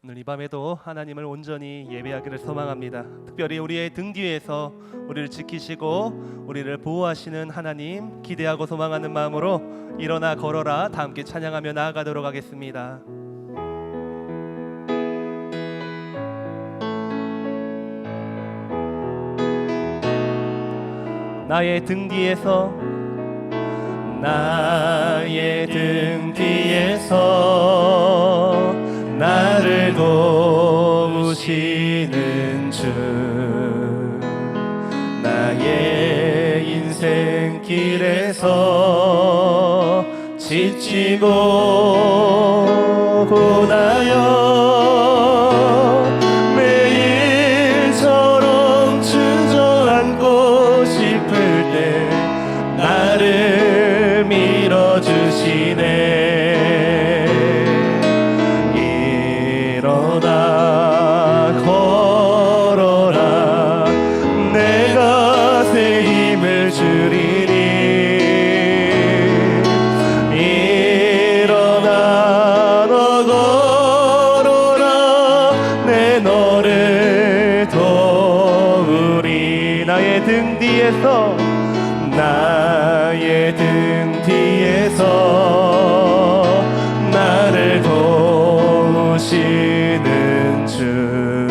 오늘 이 밤에도 하나님을 온전히 예배하기를 소망합니다. 특별히 우리의 등 뒤에서 우리를 지키시고 우리를 보호하시는 하나님 기대하고 소망하는 마음으로 일어나 걸어라 다 함께 찬양하며 나아가도록 하겠습니다. 나의 등 뒤에서 나의 등 뒤에서 나를 도우시는 주, 나의 인생길에서 지치고 고나여 매일처럼 주저앉고 싶을 때 나를 밀어주시네. 일어나 걸어라 내가 새 힘을 주리니. 일어나 너 걸어라 내 너를 도우리. 나의 등 뒤에서 나의 등 뒤에서 나를 도우시는 주,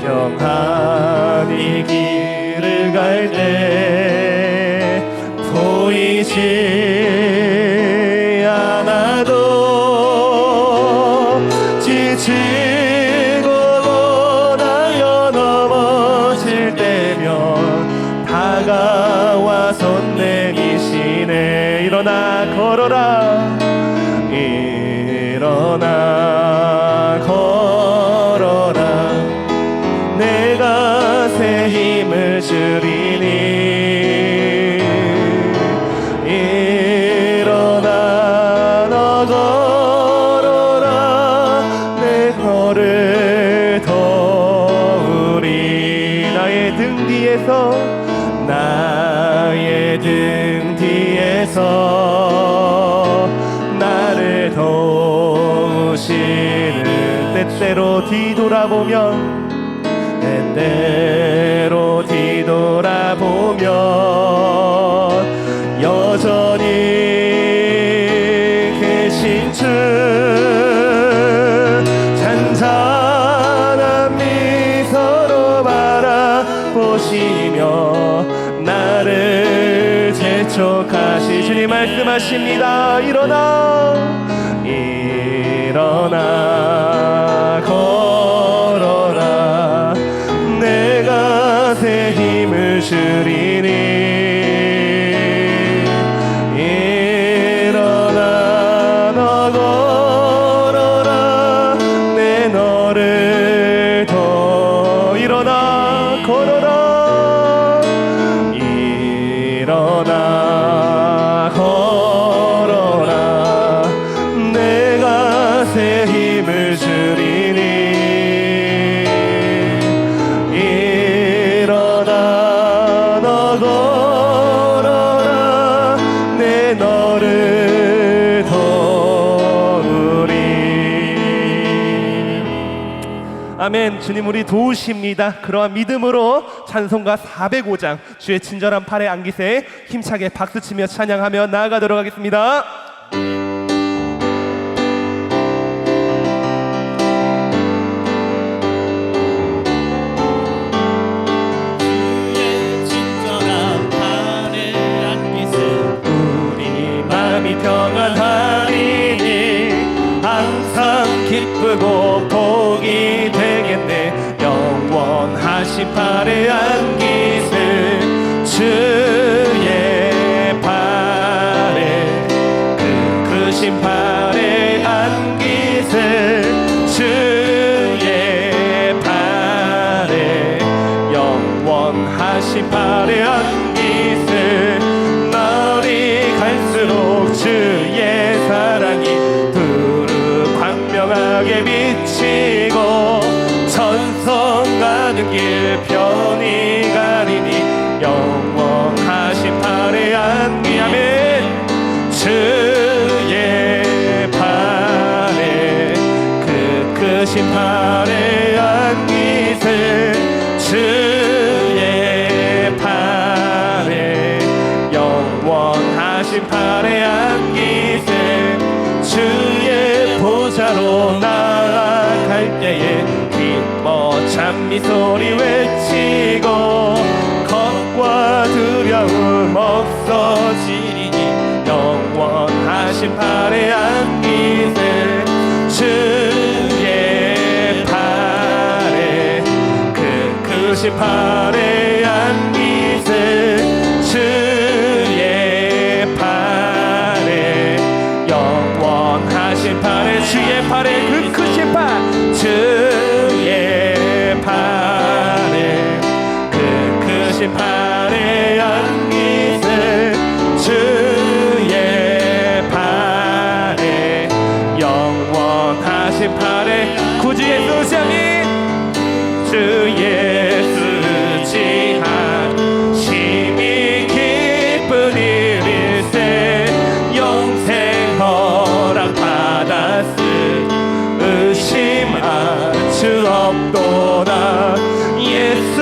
평안히 길을 갈 때 보이지 않아도 지치고 고나여 넘어질 때면 다가와 손 내미시네. 일어나 걸어라 일어나 걸어라 내가 새 힘을 주리니. 일어나 너 걸어라 내 너를 도우리. 나의 등 뒤에서 나의 등 뒤에서 나를 도우시는. 때때로 뒤돌아보면 때때로 뒤돌아보면 여전히 계신 주, 잔잔한 미소로 바라보시며 나를 재촉하시. 주님 말씀하십니다. 일어나 일어나 걸어라 내가 새 힘을 주리니. 일어나 너 걸어라 내 너를 일어나 걸어라 일어나 걸어라 내가 새 힘을 주리니. 일어나 너 걸어라 내 너를 도우리. 아멘. 주님 우리 도우십니다. 그러한 믿음으로 찬송가 405장 주의 친절한 팔에 안기세 힘차게 박수치며 찬양하며 나아가도록 하겠습니다. 평안하리니 항상 기쁘고 복이 되겠네. 영원하신 팔에 안기세 주의 팔에 그 크신 팔에 안기세 주의 팔에 영원하신 팔에 안기세. 날이 갈수록 주의 사랑이 두루 광명하게 비치고 천성 가는 길 편히 가리니. 영원하신 팔에 안기하면 주의 팔에 그 팔에 안기세 주의 팔에 영원하신 팔에 안기세 주의 보좌로 나아갈 때에 기뻐 찬미소리 외치고 겁과 두려움 없어지리니 영원하신 팔에 안기세 주의 팔에 그 크신 팔에 안기세 주의 팔에 영원하신 팔에 주의 팔에 그 크신 팔 주의 팔에 그 크신 팔에 안기세 주의 팔에 영원하신 팔에 구주 예수 시함이 주 예수 지한 심히 기쁜 일일세 영생 허락 받았으니 의심할 수 없도다 예수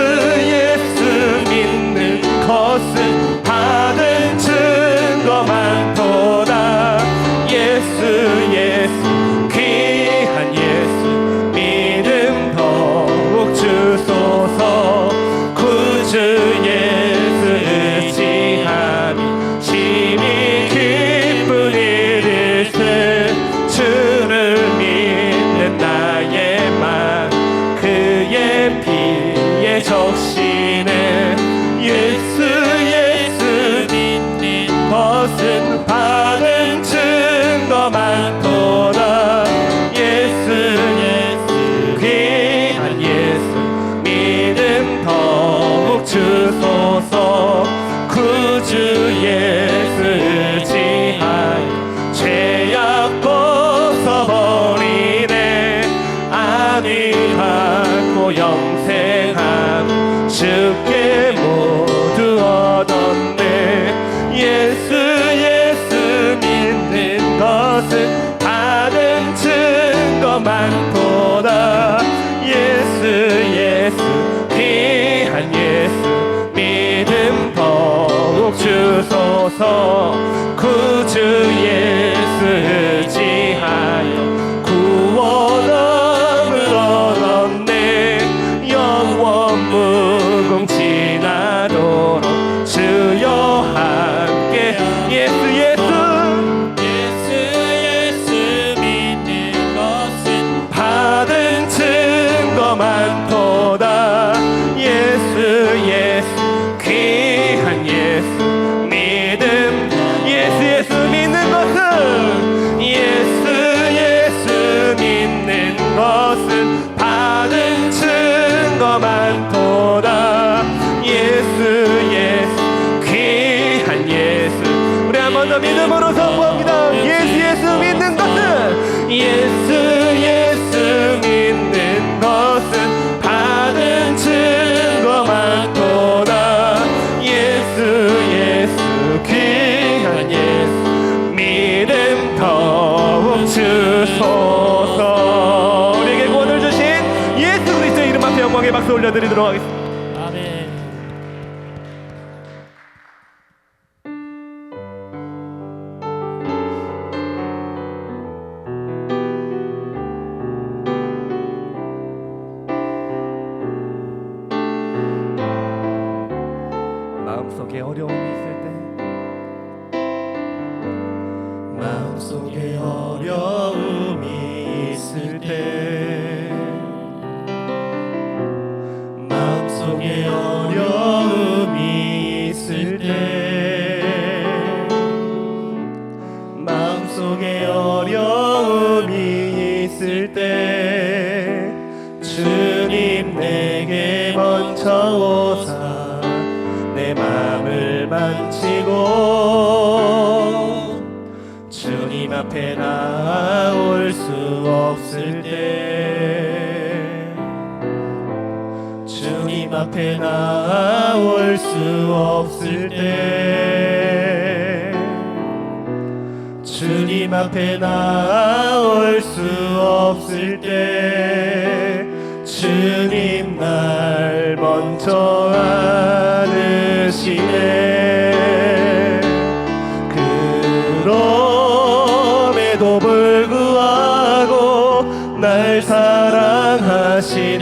믿는 것은 받은 증거 많도다 예수 귀한 예수 믿음 더욱 주소서 구주 예수 의지함이 심히 기쁜 일일세 주를 믿는 나의 맘 그의 피에 적시네 예수 믿는 것은 받은 증거 많도다 예수 귀한 예수 믿음 더욱 주소서 구주 예수 의지하여 죄악 벗어버리네 안위 받고 영생함 주께 모두 얻었네 예수 믿는 것은 받은 증거 많도다 예수 귀한 예수 믿음 더욱 주소서 구주 예수 의지하여 구원함을 얻었네 영원 무궁지나도록 주여 함께 예수 믿는 것은 받은 증거 많도다 예수 귀한 예수 믿음 예수 믿는 것은 예수 믿는 것은 받은 증거 많도다 예수 귀한 예수 우리 한 번 더 믿음으로 선포합니다 예수 믿는 것은 예수 믿는 것은 받은 증거 많도다 예수 귀한 예수 믿음 더욱 주소서 우리에게 구원을 주신 예수 그리스도의 이름 앞에 영광의 박수 올려드리도록 하겠습니다. 아멘. 마음속에 어려움이 있을 때 마음속에 어려움이 있을 때 마음속에 어려움이 있을 때 마음속에 어려움이 있을 때 주님 내게 먼저 오사 내 맘을 만지고 주님 앞에 나올 수 없을 때 주님 앞에 나올 수 없을 때 주님 주님 앞에 나올 수 없을 때 주님 날 먼저 안으시네. 그럼에도 불구하고 날 사랑하시는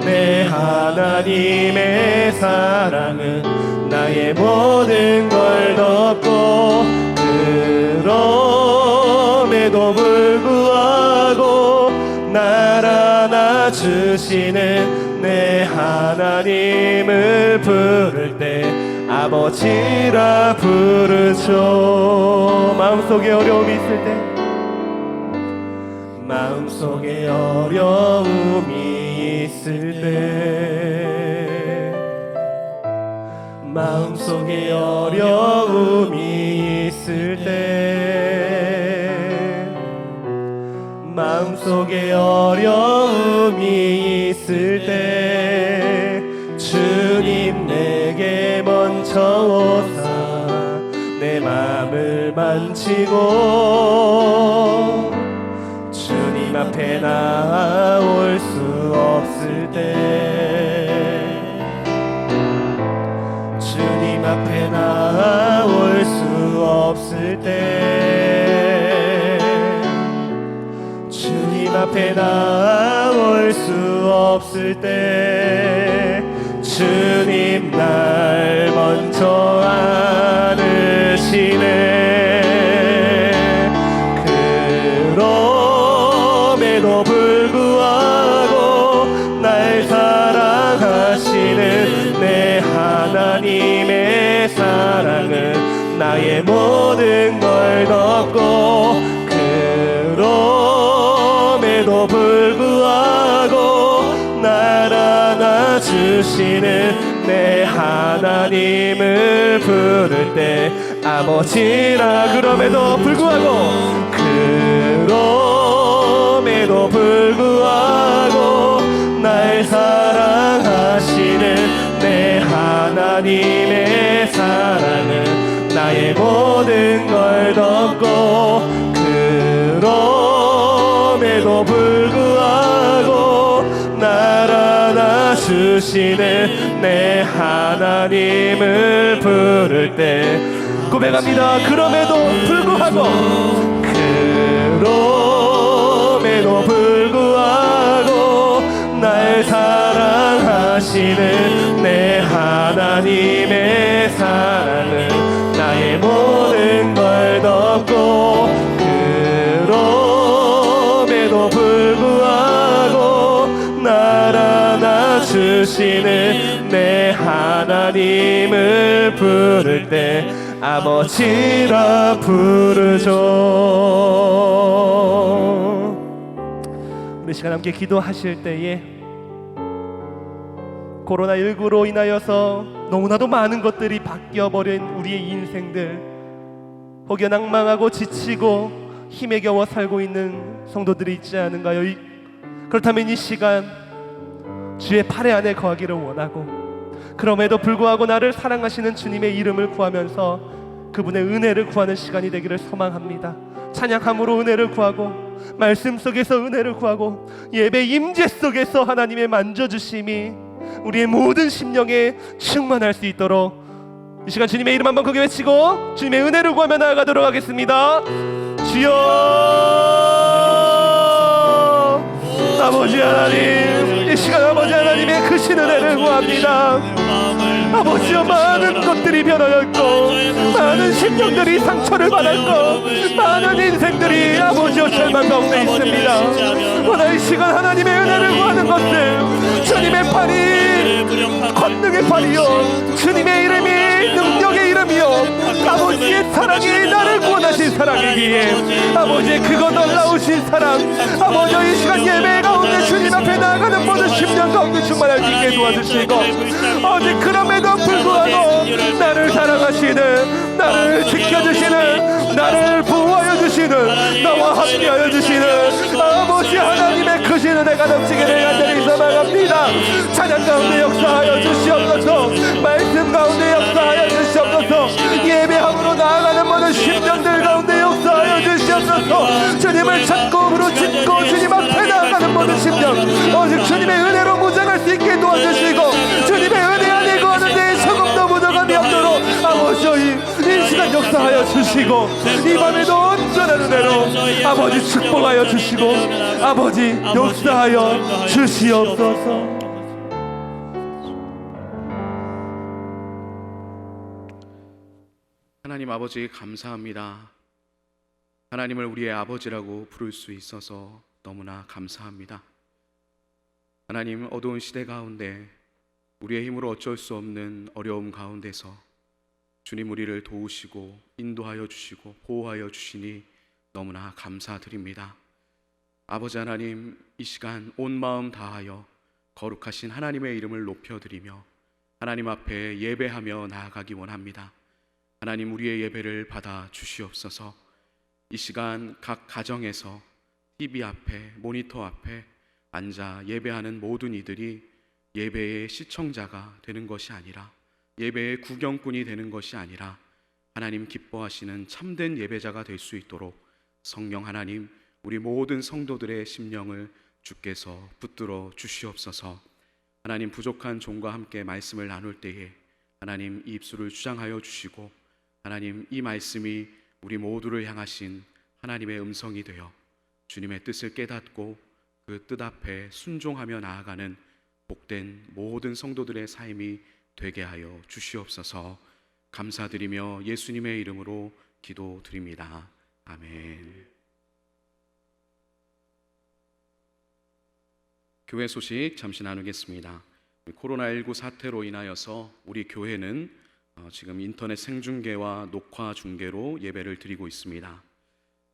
내 하나님의 사랑은 나의 모든 걸 덮고, 그럼에도 불구하고 날 안아주시는 내 하나님을 부를 때 아버지라 부르죠. 마음속에 어려움이 있을 때, 마음속에 어려움이 있을 때, 마음속에 어려움이 있을 때, 마음속에 어려움이 있을 때 주님 내게 먼저 오사 내 맘을 만지고, 주님 앞에 나올 수 없을 때, 주님 앞에 나올 수 없을 때, 주님 앞에 나올 수 없을 때 주님 날 먼저 안으시네. 그럼에도 불구하고 날 사랑하시는 내 하나님의 사랑은 나의 모든 걸 덮고, 그럼에도 불구하고 날 안아주시는 내 하나님을 부를 때 아버지라. 그럼에도 불구하고, 그럼에도 불구하고 날 사랑하시는 내 하나님의 사랑은 나의 모든 걸 덮고, 그럼에도 불구하고 날 안아주시는 내 하나님을 부를 때 고백합니다. 그럼에도 불구하고, 그럼에도 불구하고 날 사랑하시는 내 하나님의 사랑은 나의 모든 걸 덮고, 그럼에도 불구하고 날 안아주시는 내 하나님을 부를 때 아버지라 부르죠. 우리 시간 함께 기도하실 때에 코로나19로 인하여서 너무나도 많은 것들이 바뀌어버린 우리의 인생들, 혹여 낭망하고 지치고 힘에 겨워 살고 있는 성도들이 있지 않은가요? 그렇다면 이 시간 주의 팔에 안에 거하기를 원하고, 그럼에도 불구하고 나를 사랑하시는 주님의 이름을 구하면서 그분의 은혜를 구하는 시간이 되기를 소망합니다. 찬양함으로 은혜를 구하고, 말씀 속에서 은혜를 구하고, 예배 임재 속에서 하나님의 만져주심이 우리의 모든 심령에 충만할 수 있도록 이 시간 주님의 이름 한번 크게 외치고 주님의 은혜를 구하며 나아가도록 하겠습니다. 주여, 아버지 하나님, 이 시간 아버지 하나님의 크신 은혜를 구합니다. 아버지여, 많은 것들이 변하였고, 많은 심령들이 상처를 받았고, 많은 인생들이 아버지여 절망 가운데 있습니다. 오늘 이 시간 하나님의 은혜를 구하는 것들, 주님의 팔이 권능의 팔이요, 주님의 이름이 능력의 이름이요, 아버지의 사랑이 나를 구원하신 사랑이기에 아버지의 그거 놀라우신 사랑, 아버지여 이 시간 예배 가운데 주님 앞에 나아가는 모든 심령 가운데 충만할 수 있게 도와주시고, 어제 그럼에도 불구하고 나를 사랑하시는, 나를 지켜주시는, 나를 보호하여 주시는, 나와 함께하여 주시는 아버지 하나님의 크신 은혜가 넘치기를 간절히 소망합니다. 찬양 가운데 역사하여 주시옵소서. 말씀 가운데 역사하여 주시옵소서. 예배함으로 나아가는 모든 심령들 가운데 역사하여 주시옵소서. 역사하여 주시고 이 밤에도 온전한 은혜로 아버지 축복하여 주시고 아버지 역사하여 주시옵소서. 하나님 아버지 감사합니다. 하나님을 우리의 아버지라고 부를 수 있어서 너무나 감사합니다. 하나님, 어두운 시대 가운데 우리의 힘으로 어쩔 수 없는 어려움 가운데서 주님 우리를 도우시고 인도하여 주시고 보호하여 주시니 너무나 감사드립니다. 아버지 하나님, 이 시간 온 마음 다하여 거룩하신 하나님의 이름을 높여드리며 하나님 앞에 예배하며 나아가기 원합니다. 하나님, 우리의 예배를 받아 주시옵소서. 이 시간 각 가정에서 TV 앞에, 모니터 앞에 앉아 예배하는 모든 이들이 예배의 시청자가 되는 것이 아니라, 예배의 구경꾼이 되는 것이 아니라 하나님 기뻐하시는 참된 예배자가 될 수 있도록 성령 하나님, 우리 모든 성도들의 심령을 주께서 붙들어 주시옵소서. 하나님, 부족한 종과 함께 말씀을 나눌 때에 하나님 이 입술을 주장하여 주시고 하나님 이 말씀이 우리 모두를 향하신 하나님의 음성이 되어 주님의 뜻을 깨닫고 그 뜻 앞에 순종하며 나아가는 복된 모든 성도들의 삶이 되게 하여 주시옵소서. 감사드리며 예수님의 이름으로 기도드립니다. 아멘. 교회 소식 잠시 나누겠습니다. 코로나19 사태로 인하여서 우리 교회는 지금 인터넷 생중계와 녹화 중계로 예배를 드리고 있습니다.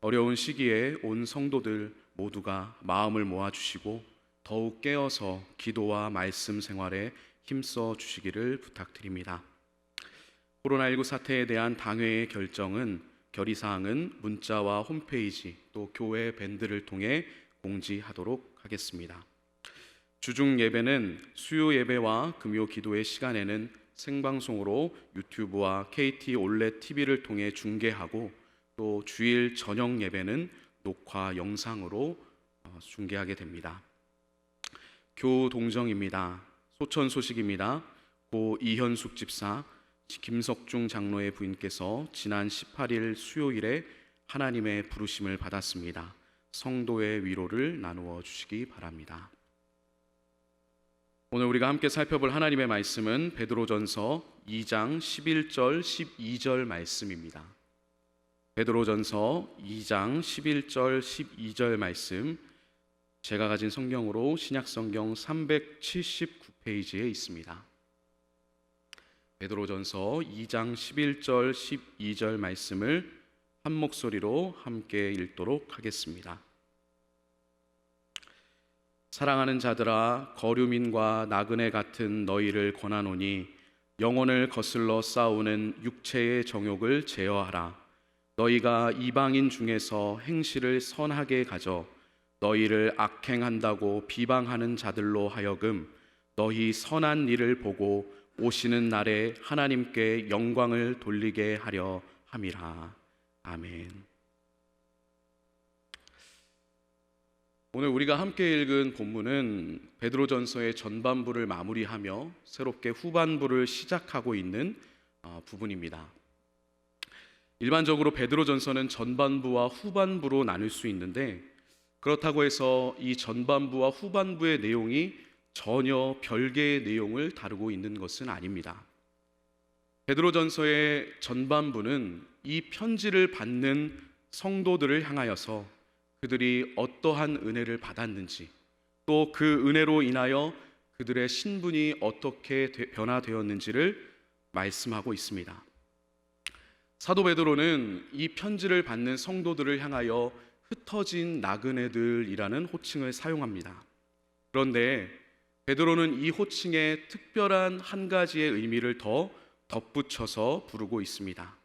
어려운 시기에 온 성도들 모두가 마음을 모아주시고 더욱 깨어서 기도와 말씀 생활에 힘써 주시기를 부탁드립니다. 코로나19 사태에 대한 당회의 결의사항은 문자와 홈페이지 또 교회 밴드를 통해 공지하도록 하겠습니다. 주중 예배는 수요 예배와 금요 기도의 시간에는 생방송으로 유튜브와 KT 올레 TV를 통해 중계하고 또 주일 저녁 예배는 녹화 영상으로 중계하게 됩니다. 교동정입니다. 소천 소식입니다. 고 이현숙 집사, 김석중 장로의 부인께서 지난 18일 수요일에 하나님의 부르심을 받았습니다. 성도의 위로를 나누어 주시기 바랍니다. 오늘 우리가 함께 살펴볼 하나님의 말씀은 베드로전서 2장 11절 12절 말씀입니다. 베드로전서 2장 11절 12절 말씀, 제가 가진 성경으로 신약성경 379페이지에 있습니다. 베드로전서 2장 11절 12절 말씀을 한 목소리로 함께 읽도록 하겠습니다. 사랑하는 자들아, 거류민과 나그네 같은 너희를 권하노니 영혼을 거슬러 싸우는 육체의 정욕을 제어하라. 너희가 이방인 중에서 행실을 선하게 가져 너희를 악행한다고 비방하는 자들로 하여금 너희 선한 일을 보고 오시는 날에 하나님께 영광을 돌리게 하려 함이라. 아멘. 오늘 우리가 함께 읽은 본문은 베드로전서의 전반부를 마무리하며 새롭게 후반부를 시작하고 있는 부분입니다. 일반적으로 베드로전서는 전반부와 후반부로 나눌 수 있는데, 그렇다고 해서 이 전반부와 후반부의 내용이 전혀 별개의 내용을 다루고 있는 것은 아닙니다. 베드로전서의 전반부는 이 편지를 받는 성도들을 향하여서 그들이 어떠한 은혜를 받았는지, 또 그 은혜로 인하여 그들의 신분이 어떻게 변화되었는지를 말씀하고 있습니다. 사도 베드로는 이 편지를 받는 성도들을 향하여 흩어진 나그네들이라는 호칭을 사용합니다. 그런데 베드로는 이 호칭에 특별한 한 가지의 의미를 더 덧붙여서 부르고 있습니다.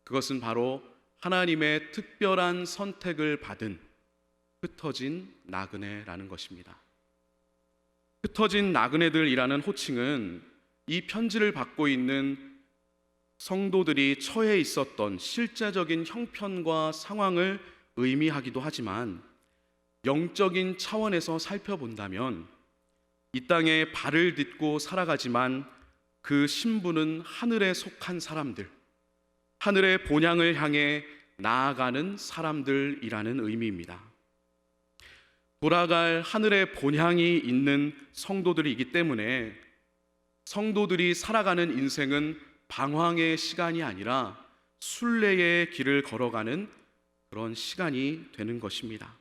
그것은 바로 하나님의 특별한 선택을 받은 흩어진 나그네라는 것입니다. 흩어진 나그네들이라는 호칭은 이 편지를 받고 있는 성도들이 처해 있었던 실제적인 형편과 상황을 의미하기도 하지만, 영적인 차원에서 살펴본다면 이 땅에 발을 딛고 살아가지만 그 신분은 하늘에 속한 사람들, 하늘의 본향을 향해 나아가는 사람들이라는 의미입니다. 돌아갈 하늘의 본향이 있는 성도들이기 때문에 성도들이 살아가는 인생은 방황의 시간이 아니라 순례의 길을 걸어가는 그런 시간이 되는 것입니다.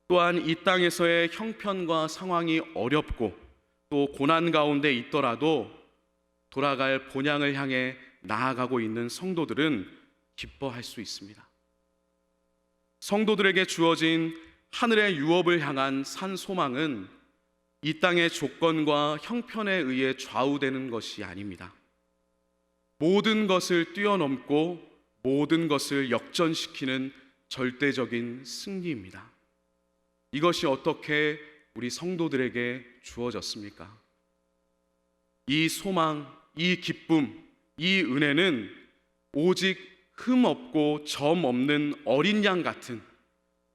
또한 이 땅에서의 형편과 상황이 어렵고 또 고난 가운데 있더라도 돌아갈 본향을 향해 나아가고 있는 성도들은 기뻐할 수 있습니다. 성도들에게 주어진 하늘의 유업을 향한 산 소망은 이 땅의 조건과 형편에 의해 좌우되는 것이 아닙니다. 모든 것을 뛰어넘고 모든 것을 역전시키는 절대적인 승리입니다. 이것이 어떻게 우리 성도들에게 주어졌습니까? 이 소망, 이 기쁨, 이 은혜는 오직 흠 없고 점 없는 어린 양 같은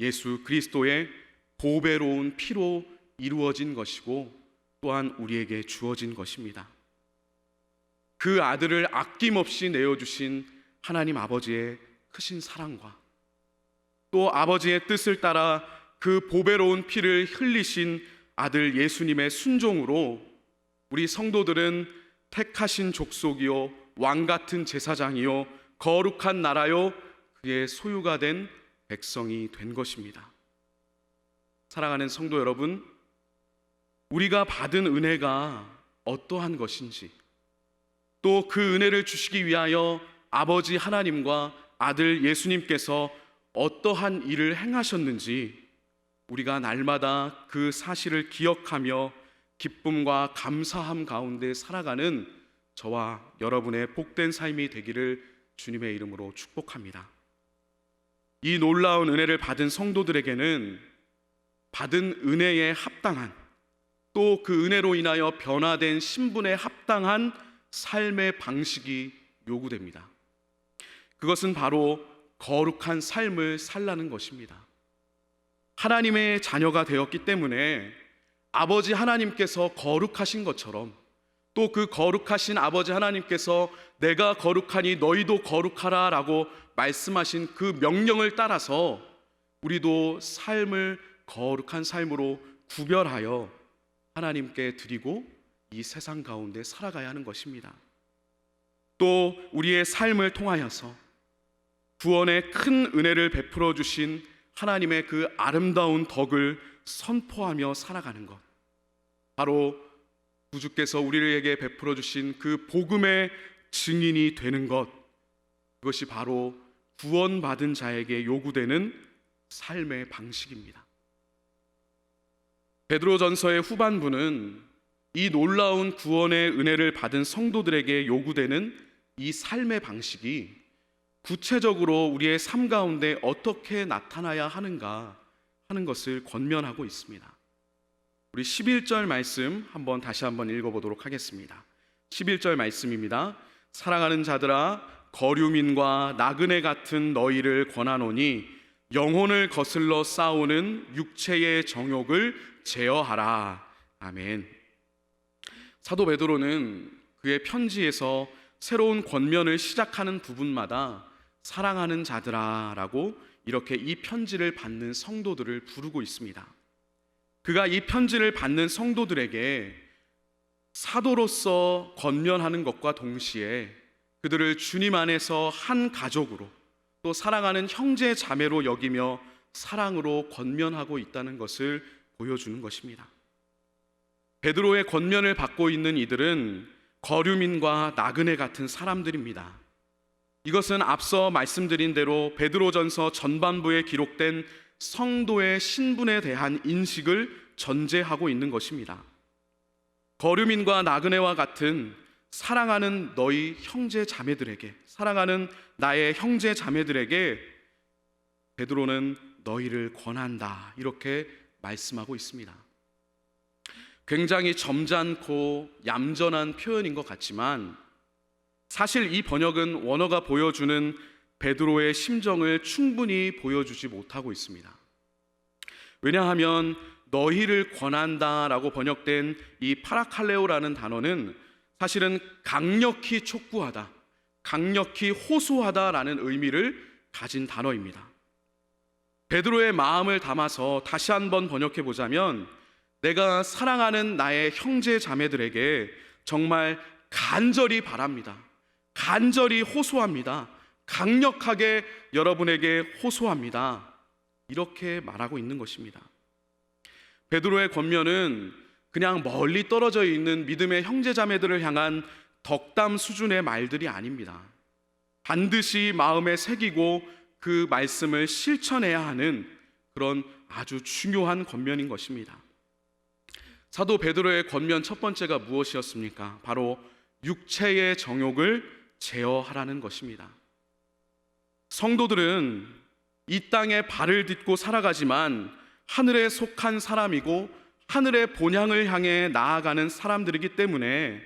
예수 그리스도의 보배로운 피로 이루어진 것이고 또한 우리에게 주어진 것입니다. 그 아들을 아낌없이 내어주신 하나님 아버지의 크신 사랑과 또 아버지의 뜻을 따라 그 보배로운 피를 흘리신 아들 예수님의 순종으로 우리 성도들은 택하신 족속이요 왕같은 제사장이요 거룩한 나라요 그의 소유가 된 백성이 된 것입니다. 사랑하는 성도 여러분, 우리가 받은 은혜가 어떠한 것인지 또 그 은혜를 주시기 위하여 아버지 하나님과 아들 예수님께서 어떠한 일을 행하셨는지 우리가 날마다 그 사실을 기억하며 기쁨과 감사함 가운데 살아가는 저와 여러분의 복된 삶이 되기를 주님의 이름으로 축복합니다. 이 놀라운 은혜를 받은 성도들에게는 받은 은혜에 합당한 또 그 은혜로 인하여 변화된 신분에 합당한 삶의 방식이 요구됩니다. 그것은 바로 거룩한 삶을 살라는 것입니다. 하나님의 자녀가 되었기 때문에 아버지 하나님께서 거룩하신 것처럼 또 그 거룩하신 아버지 하나님께서 내가 거룩하니 너희도 거룩하라 라고 말씀하신 그 명령을 따라서 우리도 삶을 거룩한 삶으로 구별하여 하나님께 드리고 이 세상 가운데 살아가야 하는 것입니다. 또 우리의 삶을 통하여서 구원의 큰 은혜를 베풀어 주신 하나님의 그 아름다운 덕을 선포하며 살아가는 것, 바로 구주께서 우리에게 베풀어 주신 그 복음의 증인이 되는 것, 그것이 바로 구원받은 자에게 요구되는 삶의 방식입니다. 베드로전서의 후반부는 이 놀라운 구원의 은혜를 받은 성도들에게 요구되는 이 삶의 방식이 구체적으로 우리의 삶 가운데 어떻게 나타나야 하는가 하는 것을 권면하고 있습니다. 우리 11절 말씀 다시 한번 읽어보도록 하겠습니다. 11절 말씀입니다. 사랑하는 자들아, 거류민과 나그네 같은 너희를 권하노니 영혼을 거슬러 싸우는 육체의 정욕을 제어하라. 아멘. 사도 베드로는 그의 편지에서 새로운 권면을 시작하는 부분마다 사랑하는 자들아 라고 이렇게 이 편지를 받는 성도들을 부르고 있습니다. 그가 이 편지를 받는 성도들에게 사도로서 권면하는 것과 동시에 그들을 주님 안에서 한 가족으로 또 사랑하는 형제 자매로 여기며 사랑으로 권면하고 있다는 것을 보여주는 것입니다. 베드로의 권면을 받고 있는 이들은 거류민과 나그네 같은 사람들입니다. 이것은 앞서 말씀드린 대로 베드로전서 전반부에 기록된 성도의 신분에 대한 인식을 전제하고 있는 것입니다. 거류민과 나그네와 같은 사랑하는 너희 형제 자매들에게, 사랑하는 나의 형제 자매들에게 베드로는 너희를 권한다 이렇게 말씀하고 있습니다. 굉장히 점잖고 얌전한 표현인 것 같지만 사실 이 번역은 원어가 보여주는 베드로의 심정을 충분히 보여주지 못하고 있습니다. 왜냐하면 너희를 권한다라고 번역된 이 파라칼레오라는 단어는 사실은 강력히 촉구하다, 강력히 호소하다라는 의미를 가진 단어입니다. 베드로의 마음을 담아서 다시 한번 번역해 보자면, 내가 사랑하는 나의 형제 자매들에게 정말 간절히 바랍니다. 간절히 호소합니다. 강력하게 여러분에게 호소합니다. 이렇게 말하고 있는 것입니다. 베드로의 권면은 그냥 멀리 떨어져 있는 믿음의 형제 자매들을 향한 덕담 수준의 말들이 아닙니다. 반드시 마음에 새기고 그 말씀을 실천해야 하는 그런 아주 중요한 권면인 것입니다. 사도 베드로의 권면 첫 번째가 무엇이었습니까? 바로 육체의 정욕을 제어하라는 것입니다. 성도들은 이 땅에 발을 딛고 살아가지만 하늘에 속한 사람이고 하늘의 본향을 향해 나아가는 사람들이기 때문에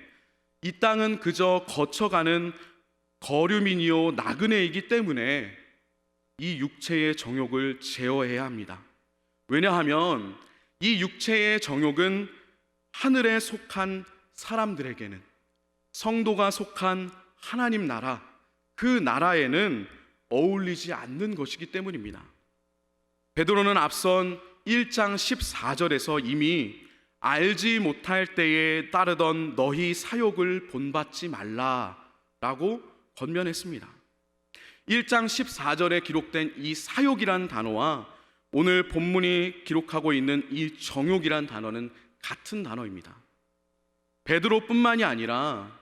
이 땅은 그저 거쳐가는 거류민이요 나그네이기 때문에 이 육체의 정욕을 제어해야 합니다. 왜냐하면 이 육체의 정욕은 하늘에 속한 사람들에게는, 성도가 속한 하나님 나라, 그 나라에는 어울리지 않는 것이기 때문입니다. 베드로는 앞선 1장 14절에서 이미 알지 못할 때에 따르던 너희 사욕을 본받지 말라라고 권면했습니다. 1장 14절에 기록된 이 사욕이란 단어와 오늘 본문이 기록하고 있는 이 정욕이란 단어는 같은 단어입니다. 베드로뿐만이 아니라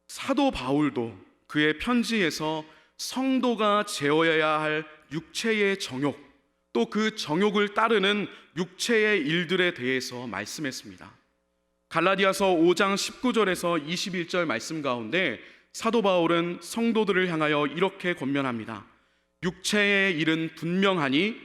사도 바울도 그의 편지에서 성도가 제어해야 할 육체의 정욕, 또 그 정욕을 따르는 육체의 일들에 대해서 말씀했습니다. 갈라디아서 5장 19절에서 21절 말씀 가운데 사도 바울은 성도들을 향하여 이렇게 권면합니다. 육체의 일은 분명하니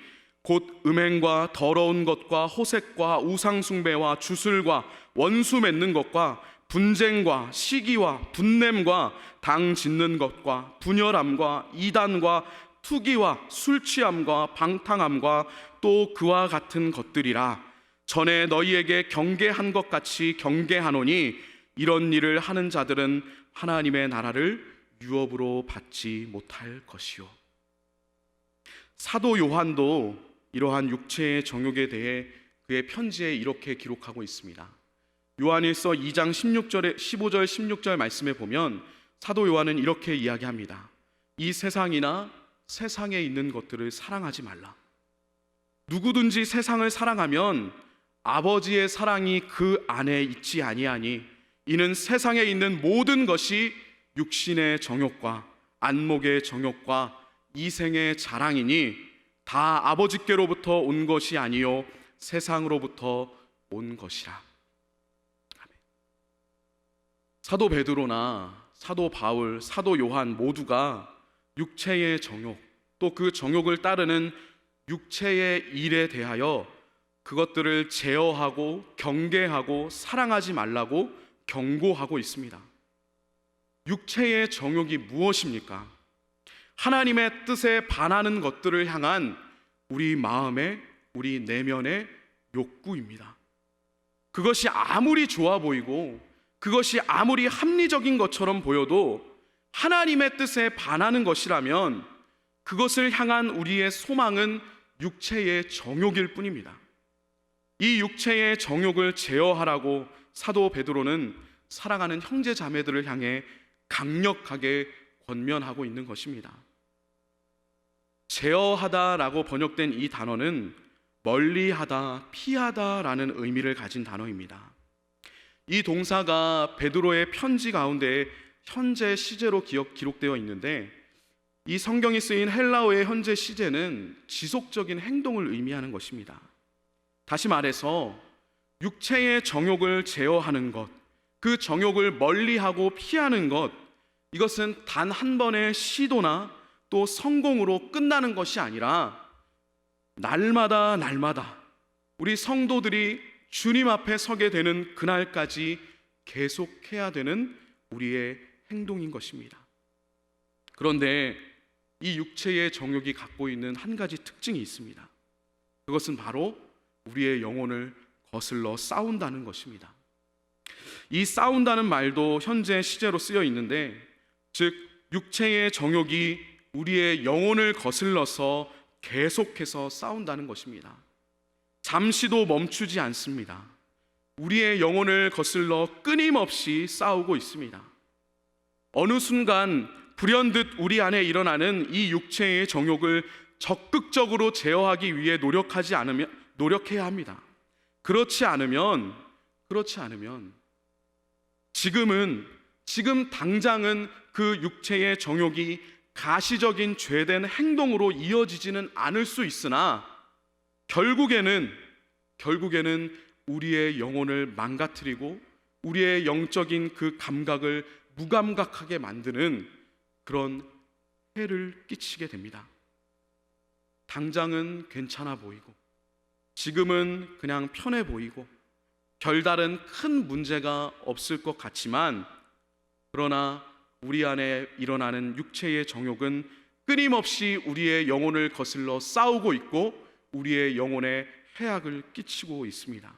곧 음행과 더러운 것과 호색과 우상숭배와 주술과 원수 맺는 것과 분쟁과 시기와 분냄과 당 짓는 것과 분열함과 이단과 투기와 술취함과 방탕함과 또 그와 같은 것들이라. 전에 너희에게 경계한 것 같이 경계하노니 이런 일을 하는 자들은 하나님의 나라를 유업으로 받지 못할 것이요. 사도 요한도 이러한 육체의 정욕에 대해 그의 편지에 이렇게 기록하고 있습니다. 요한일서 2장 15절 16절 말씀에 보면 사도 요한은 이렇게 이야기합니다. 이 세상이나 세상에 있는 것들을 사랑하지 말라. 누구든지 세상을 사랑하면 아버지의 사랑이 그 안에 있지 아니하니 이는 세상에 있는 모든 것이 육신의 정욕과 안목의 정욕과 이생의 자랑이니 다 아버지께로부터 온 것이 아니요 세상으로부터 온 것이라. 아멘. 사도 베드로나 사도 바울, 사도 요한 모두가 육체의 정욕, 또 그 정욕을 따르는 육체의 일에 대하여 그것들을 제어하고 경계하고 사랑하지 말라고 경고하고 있습니다. 육체의 정욕이 무엇입니까? 하나님의 뜻에 반하는 것들을 향한 우리 마음의, 우리 내면의 욕구입니다. 그것이 아무리 좋아 보이고 그것이 아무리 합리적인 것처럼 보여도 하나님의 뜻에 반하는 것이라면 그것을 향한 우리의 소망은 육체의 정욕일 뿐입니다. 이 육체의 정욕을 제어하라고 사도 베드로는 사랑하는 형제 자매들을 향해 강력하게 권면하고 있는 것입니다. 제어하다라고 번역된 이 단어는 멀리하다, 피하다라는 의미를 가진 단어입니다. 이 동사가 베드로의 편지 가운데 현재 시제로 기록되어 있는데 이 성경이 쓰인 헬라어의 현재 시제는 지속적인 행동을 의미하는 것입니다. 다시 말해서 육체의 정욕을 제어하는 것, 그 정욕을 멀리하고 피하는 것, 이것은 단 한 번의 시도나 또 성공으로 끝나는 것이 아니라 날마다 우리 성도들이 주님 앞에 서게 되는 그날까지 계속해야 되는 우리의 행동인 것입니다. 그런데 이 육체의 정욕이 갖고 있는 한 가지 특징이 있습니다. 그것은 바로 우리의 영혼을 거슬러 싸운다는 것입니다. 이 싸운다는 말도 현재 시제로 쓰여 있는데, 즉 육체의 정욕이 우리의 영혼을 거슬러서 계속해서 싸운다는 것입니다. 잠시도 멈추지 않습니다. 우리의 영혼을 거슬러 끊임없이 싸우고 있습니다. 어느 순간 불현듯 우리 안에 일어나는 이 육체의 정욕을 적극적으로 제어하기 위해 노력해야 합니다. 그렇지 않으면 지금 당장은 그 육체의 정욕이 가시적인 죄된 행동으로 이어지지는 않을 수 있으나 결국에는 우리의 영혼을 망가뜨리고 우리의 영적인 그 감각을 무감각하게 만드는 그런 해를 끼치게 됩니다. 당장은 괜찮아 보이고 지금은 그냥 편해 보이고 별다른 큰 문제가 없을 것 같지만, 그러나 우리 안에 일어나는 육체의 정욕은 끊임없이 우리의 영혼을 거슬러 싸우고 있고 우리의 영혼에 해악을 끼치고 있습니다.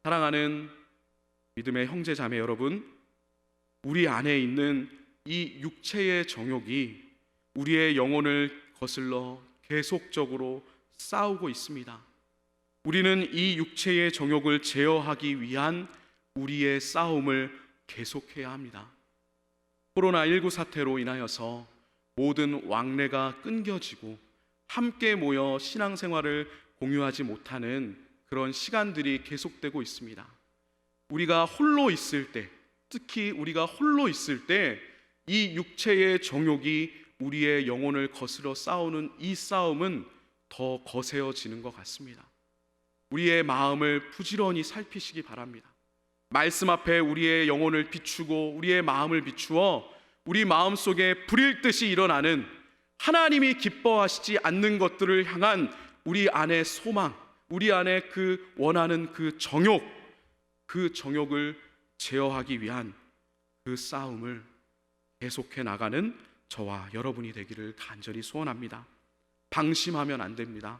사랑하는 믿음의 형제 자매 여러분, 우리 안에 있는 이 육체의 정욕이 우리의 영혼을 거슬러 계속적으로 싸우고 있습니다. 우리는 이 육체의 정욕을 제어하기 위한 우리의 싸움을 계속해야 합니다. 코로나19 사태로 인하여서 모든 왕래가 끊겨지고 함께 모여 신앙생활을 공유하지 못하는 그런 시간들이 계속되고 있습니다. 우리가 홀로 있을 때, 특히 우리가 홀로 있을 때 이 육체의 정욕이 우리의 영혼을 거스러 싸우는 이 싸움은 더 거세어지는 것 같습니다. 우리의 마음을 부지런히 살피시기 바랍니다. 말씀 앞에 우리의 영혼을 비추고 우리의 마음을 비추어 우리 마음속에 불일 듯이 일어나는 하나님이 기뻐하시지 않는 것들을 향한 우리 안의 소망, 우리 안에 그 원하는 그 정욕을 제어하기 위한 그 싸움을 계속해 나가는 저와 여러분이 되기를 간절히 소원합니다. 방심하면 안 됩니다.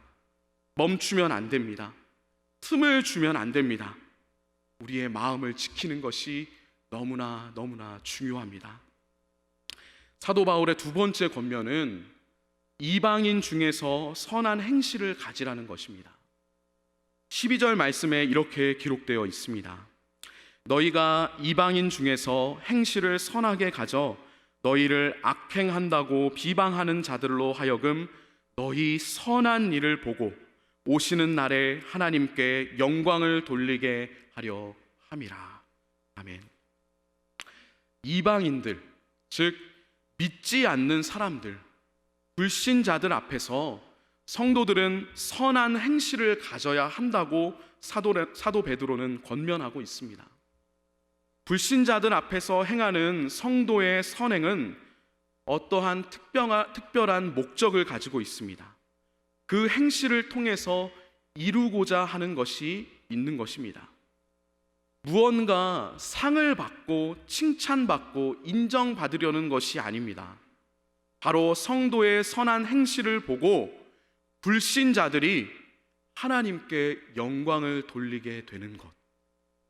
멈추면 안 됩니다. 틈을 주면 안 됩니다. 우리의 마음을 지키는 것이 너무나 중요합니다. 사도 바울의 두 번째 권면은 이방인 중에서 선한 행실을 가지라는 것입니다. 12절 말씀에 이렇게 기록되어 있습니다. 너희가 이방인 중에서 행실을 선하게 가져 너희를 악행한다고 비방하는 자들로 하여금 너희 선한 일을 보고 오시는 날에 하나님께 영광을 돌리게 하려 함이라. 아멘. 이방인들, 즉 믿지 않는 사람들, 불신자들 앞에서 성도들은 선한 행실을 가져야 한다고 사도 베드로는 권면하고 있습니다. 불신자들 앞에서 행하는 성도의 선행은 어떠한 특별한 목적을 가지고 있습니다. 그 행실을 통해서 이루고자 하는 것이 있는 것입니다. 무언가 상을 받고 칭찬받고 인정받으려는 것이 아닙니다. 바로 성도의 선한 행실을 보고 불신자들이 하나님께 영광을 돌리게 되는 것,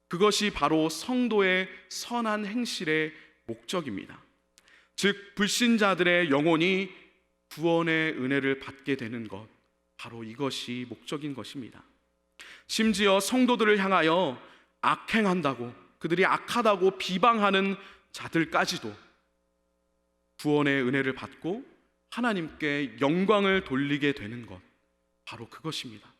그것이 바로 성도의 선한 행실의 목적입니다. 즉 불신자들의 영혼이 구원의 은혜를 받게 되는 것, 바로 이것이 목적인 것입니다. 심지어 성도들을 향하여 악행한다고, 그들이 악하다고 비방하는 자들까지도 구원의 은혜를 받고 하나님께 영광을 돌리게 되는 것, 바로 그것입니다.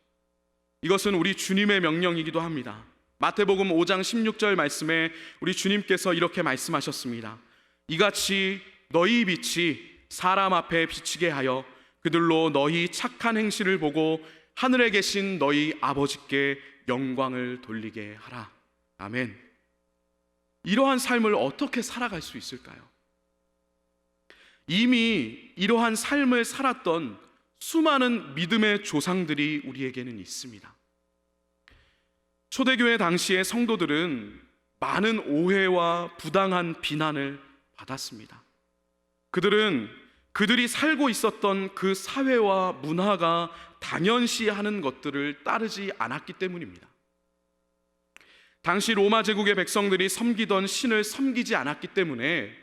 이것은 우리 주님의 명령이기도 합니다. 마태복음 5장 16절 말씀에 우리 주님께서 이렇게 말씀하셨습니다. 이같이 너희 빛이 사람 앞에 비치게 하여 그들로 너희 착한 행실을 보고 하늘에 계신 너희 아버지께 영광을 돌리게 하라. 아멘. 이러한 삶을 어떻게 살아갈 수 있을까요? 이미 이러한 삶을 살았던 수많은 믿음의 조상들이 우리에게는 있습니다. 초대교회 당시의 성도들은 많은 오해와 부당한 비난을 받았습니다. 그들은 그들이 살고 있었던 그 사회와 문화가 당연시하는 것들을 따르지 않았기 때문입니다. 당시 로마 제국의 백성들이 섬기던 신을 섬기지 않았기 때문에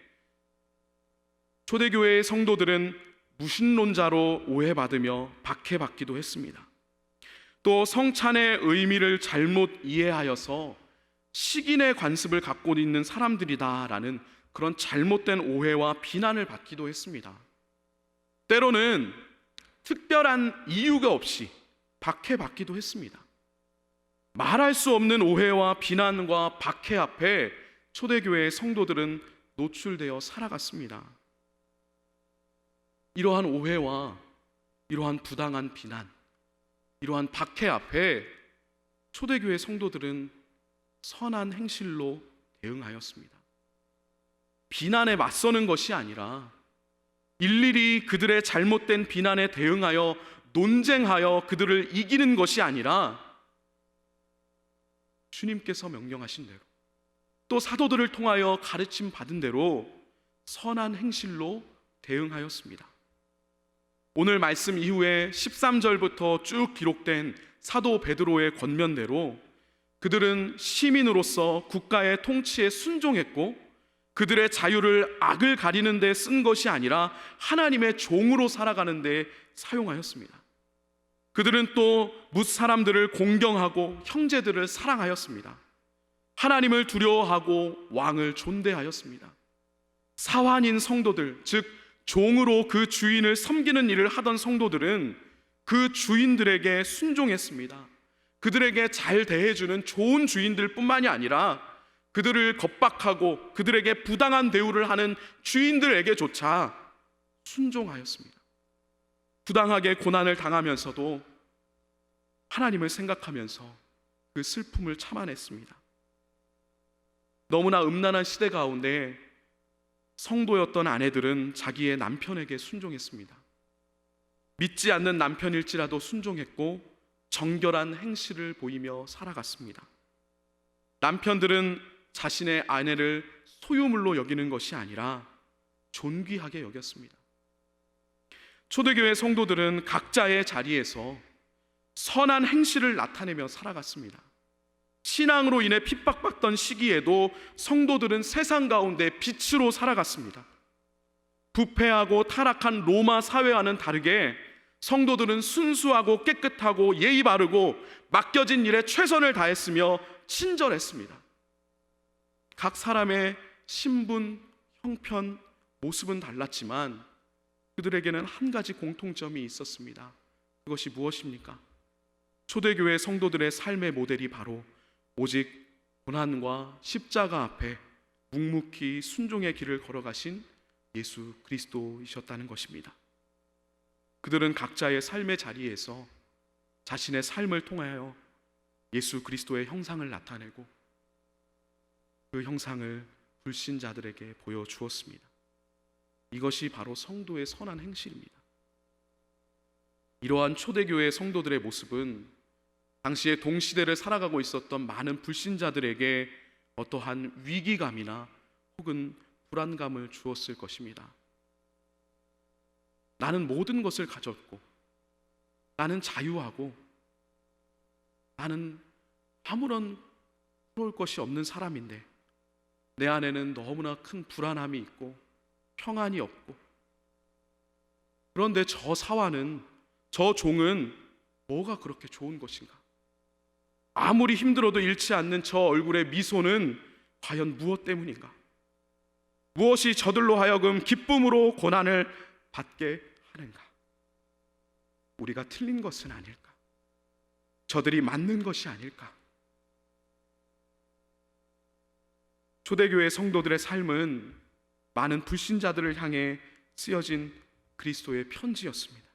초대교회의 성도들은 무신론자로 오해받으며 박해받기도 했습니다. 또 성찬의 의미를 잘못 이해하여서 식인의 관습을 갖고 있는 사람들이다라는 그런 잘못된 오해와 비난을 받기도 했습니다. 때로는 특별한 이유가 없이 박해받기도 했습니다. 말할 수 없는 오해와 비난과 박해 앞에 초대교회의 성도들은 노출되어 살아갔습니다. 이러한 오해와 이러한 부당한 비난, 이러한 박해 앞에 초대교회 성도들은 선한 행실로 대응하였습니다. 비난에 맞서는 것이 아니라 일일이 그들의 잘못된 비난에 대응하여 논쟁하여 그들을 이기는 것이 아니라 주님께서 명령하신 대로 또 사도들을 통하여 가르침 받은 대로 선한 행실로 대응하였습니다. 오늘 말씀 이후에 13절부터 쭉 기록된 사도 베드로의 권면대로 그들은 시민으로서 국가의 통치에 순종했고 그들의 자유를 악을 가리는 데 쓴 것이 아니라 하나님의 종으로 살아가는 데 사용하였습니다. 그들은 또 뭇사람들을 공경하고 형제들을 사랑하였습니다. 하나님을 두려워하고 왕을 존대하였습니다. 사환인 성도들, 즉 종으로 그 주인을 섬기는 일을 하던 성도들은 그 주인들에게 순종했습니다. 그들에게 잘 대해주는 좋은 주인들 뿐만이 아니라 그들을 겁박하고 그들에게 부당한 대우를 하는 주인들에게조차 순종하였습니다. 부당하게 고난을 당하면서도 하나님을 생각하면서 그 슬픔을 참아냈습니다. 너무나 음란한 시대 가운데 성도였던 아내들은 자기의 남편에게 순종했습니다. 믿지 않는 남편일지라도 순종했고 정결한 행실을 보이며 살아갔습니다. 남편들은 자신의 아내를 소유물로 여기는 것이 아니라 존귀하게 여겼습니다. 초대교회 성도들은 각자의 자리에서 선한 행실을 나타내며 살아갔습니다. 신앙으로 인해 핍박받던 시기에도 성도들은 세상 가운데 빛으로 살아갔습니다. 부패하고 타락한 로마 사회와는 다르게 성도들은 순수하고 깨끗하고 예의 바르고 맡겨진 일에 최선을 다했으며 친절했습니다. 각 사람의 신분, 형편, 모습은 달랐지만 그들에게는 한 가지 공통점이 있었습니다. 그것이 무엇입니까? 초대교회 성도들의 삶의 모델이 바로 오직 고난과 십자가 앞에 묵묵히 순종의 길을 걸어가신 예수 그리스도이셨다는 것입니다. 그들은 각자의 삶의 자리에서 자신의 삶을 통하여 예수 그리스도의 형상을 나타내고 그 형상을 불신자들에게 보여주었습니다. 이것이 바로 성도의 선한 행실입니다. 이러한 초대교회 성도들의 모습은 당시에 동시대를 살아가고 있었던 많은 불신자들에게 어떠한 위기감이나 혹은 불안감을 주었을 것입니다. 나는 모든 것을 가졌고 나는 자유하고 나는 아무런 부러울 것이 없는 사람인데 내 안에는 너무나 큰 불안함이 있고 평안이 없고, 그런데 저 사화는, 저 종은 뭐가 그렇게 좋은 것인가? 아무리 힘들어도 잃지 않는 저 얼굴의 미소는 과연 무엇 때문인가? 무엇이 저들로 하여금 기쁨으로 고난을 받게 하는가? 우리가 틀린 것은 아닐까? 저들이 맞는 것이 아닐까? 초대교회 성도들의 삶은 많은 불신자들을 향해 쓰여진 그리스도의 편지였습니다.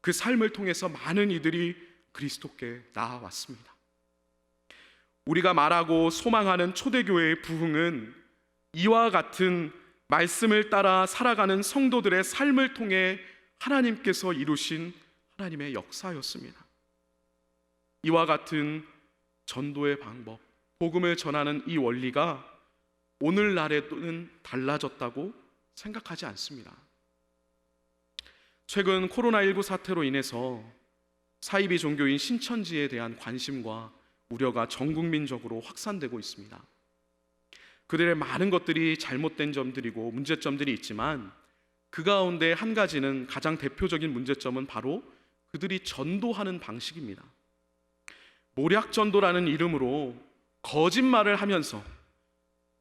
그 삶을 통해서 많은 이들이 그리스도께 나아왔습니다. 우리가 말하고 소망하는 초대교회의 부흥은 이와 같은 말씀을 따라 살아가는 성도들의 삶을 통해 하나님께서 이루신 하나님의 역사였습니다. 이와 같은 전도의 방법, 복음을 전하는 이 원리가 오늘날에는 달라졌다고 생각하지 않습니다. 최근 코로나19 사태로 인해서 사이비 종교인 신천지에 대한 관심과 우려가 전 국민적으로 확산되고 있습니다. 그들의 많은 것들이 잘못된 점들이고 문제점들이 있지만 그 가운데 한 가지는, 가장 대표적인 문제점은 바로 그들이 전도하는 방식입니다. 모략전도라는 이름으로 거짓말을 하면서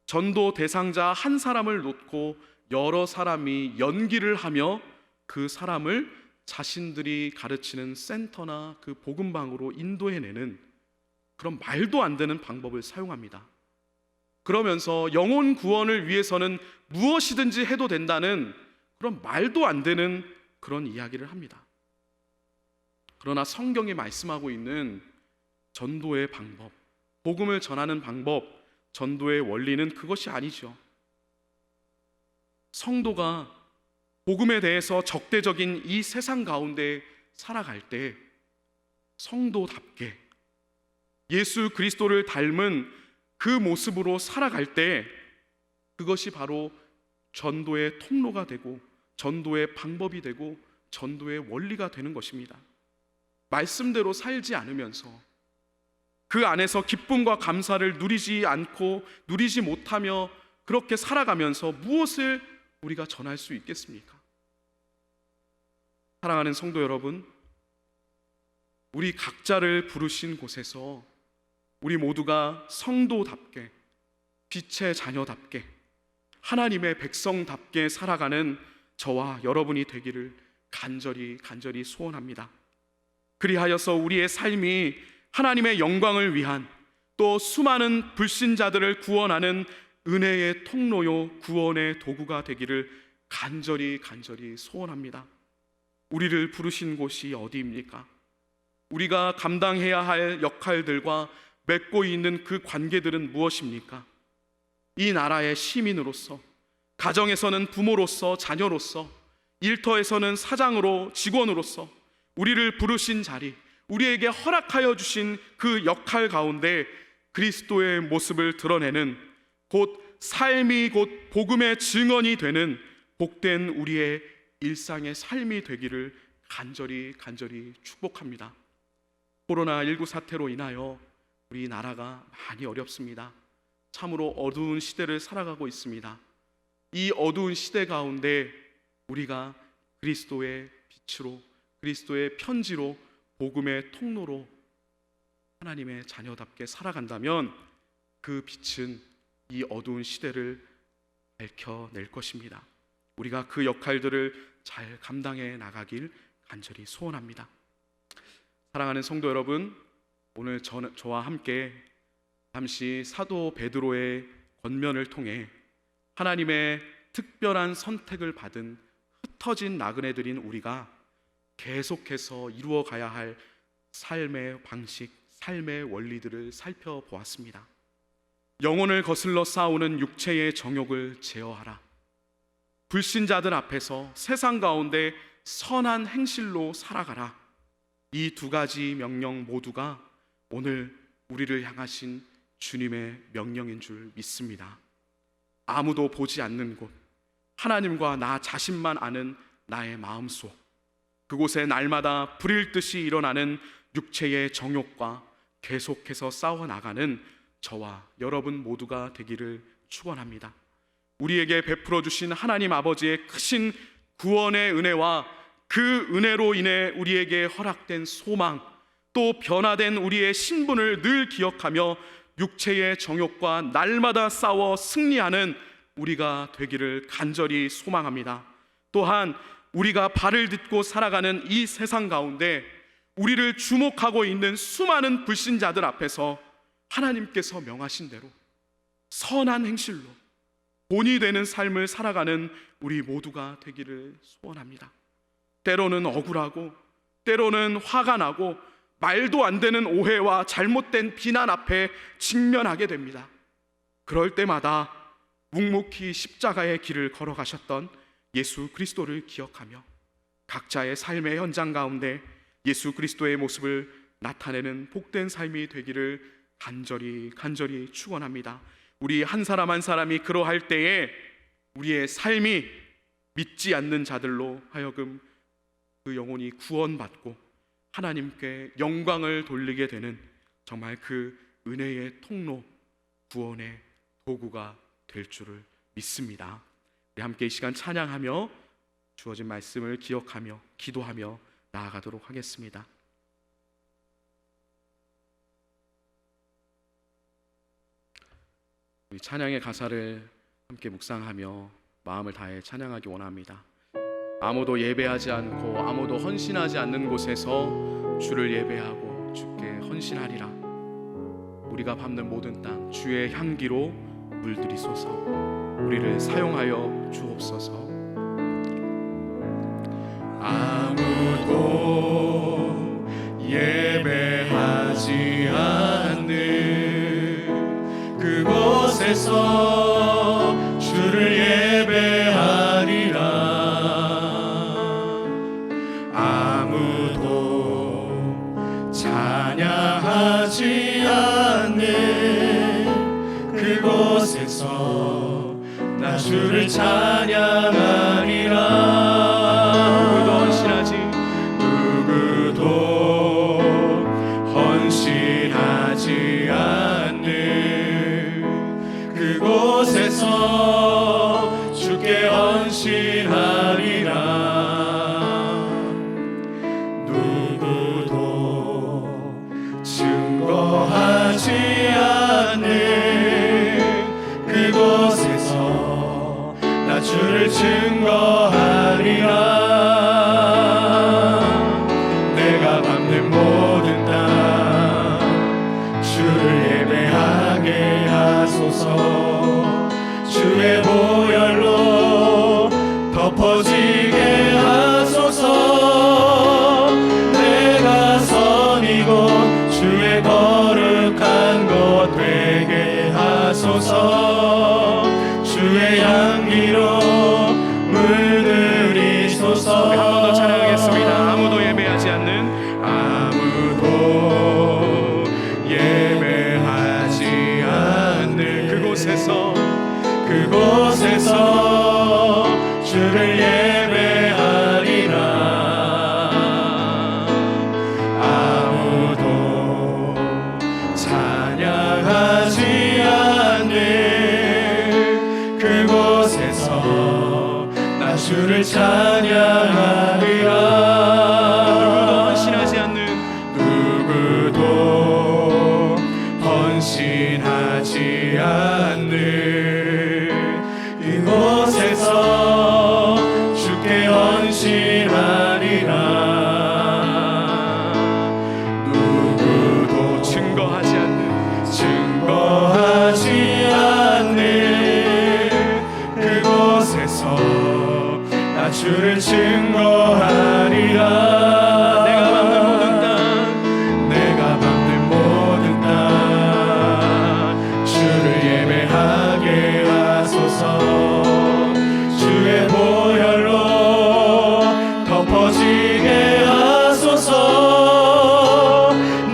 전도 대상자 한 사람을 놓고 여러 사람이 연기를 하며 그 사람을 자신들이 가르치는 센터나 그 복음방으로 인도해내는 그런 말도 안 되는 방법을 사용합니다. 그러면서 영혼 구원을 위해서는 무엇이든지 해도 된다는 그런 말도 안 되는 그런 이야기를 합니다. 그러나 성경이 말씀하고 있는 전도의 방법, 복음을 전하는 방법, 전도의 원리는 그것이 아니죠. 성도가 복음에 대해서 적대적인 이 세상 가운데 살아갈 때 성도답게 예수 그리스도를 닮은 그 모습으로 살아갈 때 그것이 바로 전도의 통로가 되고 전도의 방법이 되고 전도의 원리가 되는 것입니다. 말씀대로 살지 않으면서 그 안에서 기쁨과 감사를 누리지 않고 누리지 못하며 그렇게 살아가면서 무엇을 우리가 전할 수 있겠습니까? 사랑하는 성도 여러분, 우리 각자를 부르신 곳에서 우리 모두가 성도답게, 빛의 자녀답게, 하나님의 백성답게 살아가는 저와 여러분이 되기를 간절히 소원합니다. 그리하여서 우리의 삶이 하나님의 영광을 위한, 또 수많은 불신자들을 구원하는 은혜의 통로요 구원의 도구가 되기를 간절히 소원합니다. 우리를 부르신 곳이 어디입니까? 우리가 감당해야 할 역할들과 맺고 있는 그 관계들은 무엇입니까? 이 나라의 시민으로서, 가정에서는 부모로서, 자녀로서, 일터에서는 사장으로, 직원으로서 우리를 부르신 자리, 우리에게 허락하여 주신 그 역할 가운데 그리스도의 모습을 드러내는, 곧 삶이 곧 복음의 증언이 되는 복된 우리의 일상의 삶이 되기를 간절히 축복합니다. 코로나19 사태로 인하여 우리 나라가 많이 어렵습니다. 참으로 어두운 시대를 살아가고 있습니다. 이 어두운 시대 가운데 우리가 그리스도의 빛으로, 그리스도의 편지로, 복음의 통로로 하나님의 자녀답게 살아간다면 그 빛은 이 어두운 시대를 밝혀낼 것입니다. 우리가 그 역할들을 잘 감당해 나가길 간절히 소원합니다. 사랑하는 성도 여러분, 오늘 저와 함께 잠시 사도 베드로의 권면을 통해 하나님의 특별한 선택을 받은 흩어진 나그네들인 우리가 계속해서 이루어가야 할 삶의 방식, 삶의 원리들을 살펴보았습니다. 영혼을 거슬러 싸우는 육체의 정욕을 제어하라. 불신자들 앞에서 세상 가운데 선한 행실로 살아가라. 이 두 가지 명령 모두가 오늘 우리를 향하신 주님의 명령인 줄 믿습니다. 아무도 보지 않는 곳, 하나님과 나 자신만 아는 나의 마음속, 그곳에 날마다 불일 듯이 일어나는 육체의 정욕과 계속해서 싸워나가는 저와 여러분 모두가 되기를 축원합니다. 우리에게 베풀어 주신 하나님 아버지의 크신 구원의 은혜와 그 은혜로 인해 우리에게 허락된 소망, 또 변화된 우리의 신분을 늘 기억하며 육체의 정욕과 날마다 싸워 승리하는 우리가 되기를 간절히 소망합니다. 또한 우리가 발을 딛고 살아가는 이 세상 가운데 우리를 주목하고 있는 수많은 불신자들 앞에서 하나님께서 명하신 대로 선한 행실로 본이 되는 삶을 살아가는 우리 모두가 되기를 소원합니다. 때로는 억울하고, 때로는 화가 나고, 말도 안 되는 오해와 잘못된 비난 앞에 직면하게 됩니다. 그럴 때마다 묵묵히 십자가의 길을 걸어가셨던 예수 그리스도를 기억하며 각자의 삶의 현장 가운데 예수 그리스도의 모습을 나타내는 복된 삶이 되기를 간절히 축원합니다. 우리 한 사람 한 사람이 그러할 때에 우리의 삶이 믿지 않는 자들로 하여금 그 영혼이 구원받고 하나님께 영광을 돌리게 되는 정말 그 은혜의 통로, 구원의 도구가 될 줄을 믿습니다. 우리 함께 이 시간 찬양하며 주어진 말씀을 기억하며 기도하며 나아가도록 하겠습니다. 우리 찬양의 가사를 함께 묵상하며 마음을 다해 찬양하기 원합니다. 아무도 예배하지 않고 아무도 헌신하지 않는 곳에서 주를 예배하고 주께 헌신하리라. 우리가 밟는 모든 땅 주의 향기로 물들이소서. 우리를 사용하여 주옵소서. 아무도 예배하지 않는 그곳에서 주를 예배하리라. 아무도 찬양하지 않는 그곳에서 나 주를 찬양하리라. 누구도 헌신하지 않는 그곳에서 주께 헌신하리라. 누구도 증거하지 않는 그곳에서 나 주를 증거하리라. 내가 밟는 모든 땅 주를 예배하게 하소서. 주의 보혈로 덮어지게 하소서. 내가 선 이곳 주의 거룩한 곳 되게 하소서. 주의 향기로 물들이소서. 한 번 더 찬양하겠습니다. 아무도 예배하지 않는 아무도 예배하지 않는 그곳에서 주를 예배하리라. 아무도 찬양하지 않는 그곳에서 나 주를 찬양하리라. 누구도 헌신하지 않는 이곳에서 주께 헌신하리라. 누구도 증거하지 않는 그곳에서 나 주를 증거하리라. 내가 밟는 모든 땅 주를 예배하게 하소서. 주의 보혈로 덮어지게 하소서.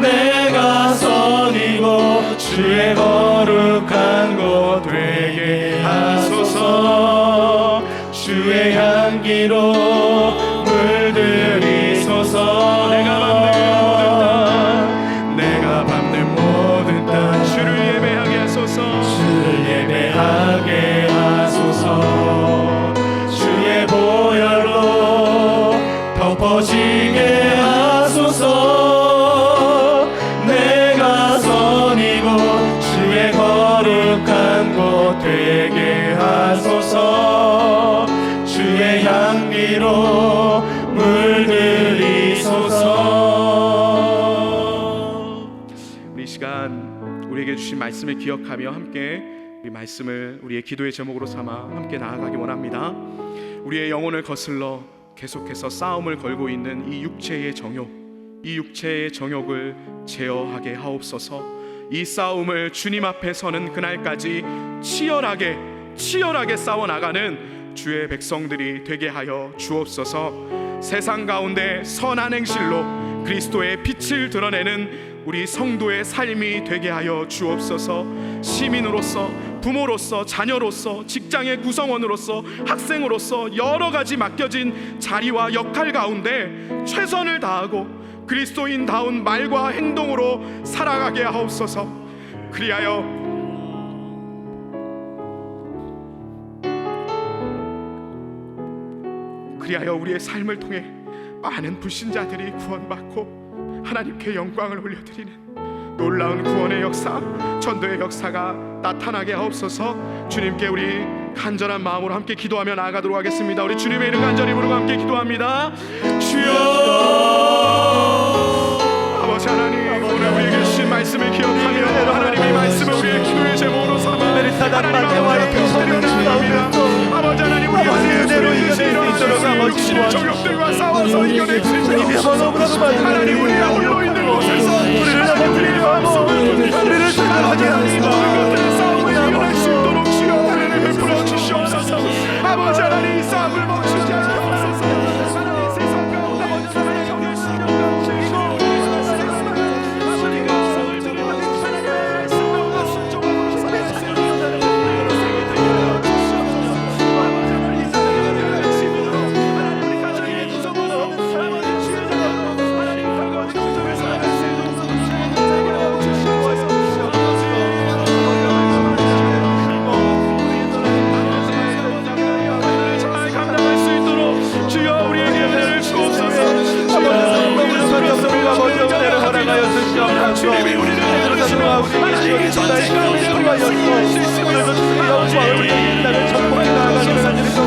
내가 선 이곳 주의 거룩한 곳 되게 하소서. 주의 향기로 물들이소서. 내가 밟는 모든 땅 주를 예배하게 하소서. 주를 예배하게 하소서. 주의 보혈로 덮어지게 하소서. 내가 선 이곳 주의 거룩한 곳 되게 하소서. 주의 향기로 물들이소서. 이 시간 우리에게 주신 말씀을 기억하며 함께 이 말씀을 우리의 기도의 제목으로 삼아 함께 나아가기 원합니다. 우리의 영혼을 거슬러 계속해서 싸움을 걸고 있는 이 육체의 정욕, 이 육체의 정욕을 제어하게 하옵소서. 이 싸움을 주님 앞에 서는 그날까지 치열하게 싸워나가는 주의 백성들이 되게 하여 주옵소서. 세상 가운데 선한 행실로 그리스도의 빛을 드러내는 우리 성도의 삶이 되게 하여 주옵소서. 시민으로서, 부모로서, 자녀로서, 직장의 구성원으로서, 학생으로서 여러 가지 맡겨진 자리와 역할 가운데 최선을 다하고 그리스도인다운 말과 행동으로 살아가게 하옵소서. 그리하여 그리하여 우리의 삶을 통해 많은 불신자들이 구원받고 하나님께 영광을 올려드리는 놀라운 구원의 역사, 전도의 역사가 나타나게 하옵소서. 주님께 우리 간절한 마음으로 함께 기도하며 나아가도록 하겠습니다. 우리 주님의 이름 간절히 부르고 함께 기도합니다. 주여, 아버지 하나님, 오늘 우리에게 주신 말씀을 기억하며 하나님의 말씀을 우리의 기도의 제목으로 삼아 하나님 앞에 드려옵니다. 아버지 하나님, 우리가 은혜로 이겨낼 수 있도록 육신의 정욕들과 싸워서 이겨낼 수 있도록 하나님, 우리가 홀로 있는 곳에서 우리를 마음속을 우리를 생각하지 않습니다. 싸움을 이겨낼 수 있도록 주여 하나님 베풀어 주시옵소서. 아버지 하나님, 이 싸움을 멈추지 않게 하옵소서. 하나님, 세상 가운데 하나님 정결 신경 가운데 아버지가 싸움을 주고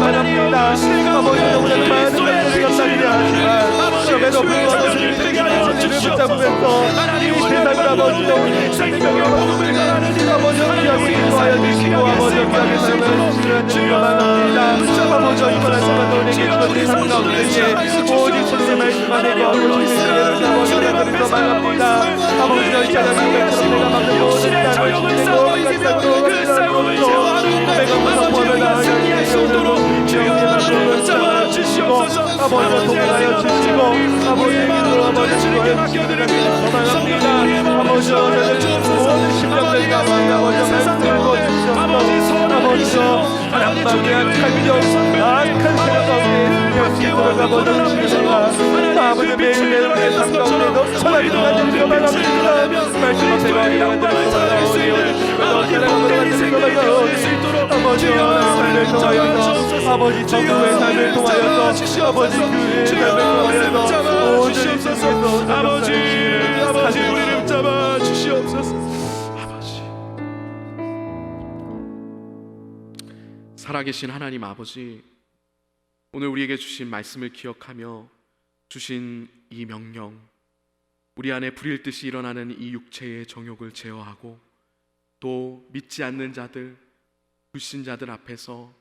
하나님의 생명과 순종함으로 살아가시는 아버지 동행하여 주시고 아버지 기도를 맡겨드립니다. 아버지 모든 심령들 가운데 아버지 말씀을 아버지서 사랑방의 악한 생각 가운데 들어가 버려주시옵소서. 아버지 매일매일 내 삶 가운데 넘쳐나게 도와주시기 바랍니다. 말씀 앞에 가리라고 우리를 통하여서 아버지 전도의 삶을 통하여서 아버지 교회의 삶을 통하여서 모든 세상에서 아버지 우리를 잡아 주시옵소서. 아버지, 살아계신 하나님 아버지, 오늘 우리에게 주신 말씀을 기억하며 주신 이 명령, 우리 안에 불일 듯이 일어나는 이 육체의 정욕을 제어하고 또 믿지 않는 자들, 불신자들 앞에서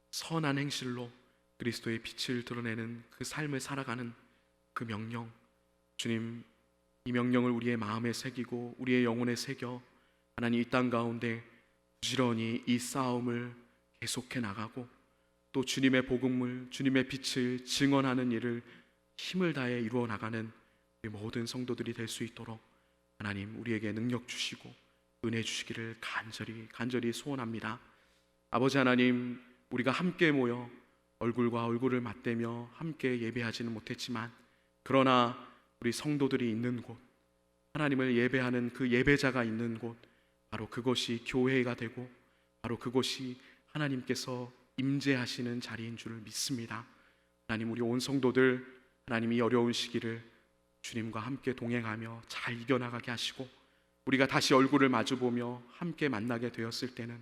선한 행실로 그리스도의 빛을 드러내는 그 삶을 살아가는 그 명령, 주님, 이 명령을 우리의 마음에 새기고 우리의 영혼에 새겨 하나님 이 땅 가운데 부지런히 이 싸움을 계속해 나가고 또 주님의 복음을, 주님의 빛을 증언하는 일을 힘을 다해 이루어 나가는 우리 모든 성도들이 될 수 있도록 하나님 우리에게 능력 주시고 은혜 주시기를 간절히 소원합니다. 아버지 하나님, 우리가 함께 모여 얼굴과 얼굴을 맞대며 함께 예배하지는 못했지만 그러나 우리 성도들이 있는 곳, 하나님을 예배하는 그 예배자가 있는 곳, 바로 그것이 교회가 되고 바로 그것이 하나님께서 임재하시는 자리인 줄 믿습니다. 하나님, 우리 온 성도들 하나님이 어려운 시기를 주님과 함께 동행하며 잘 이겨나가게 하시고 우리가 다시 얼굴을 마주보며 함께 만나게 되었을 때는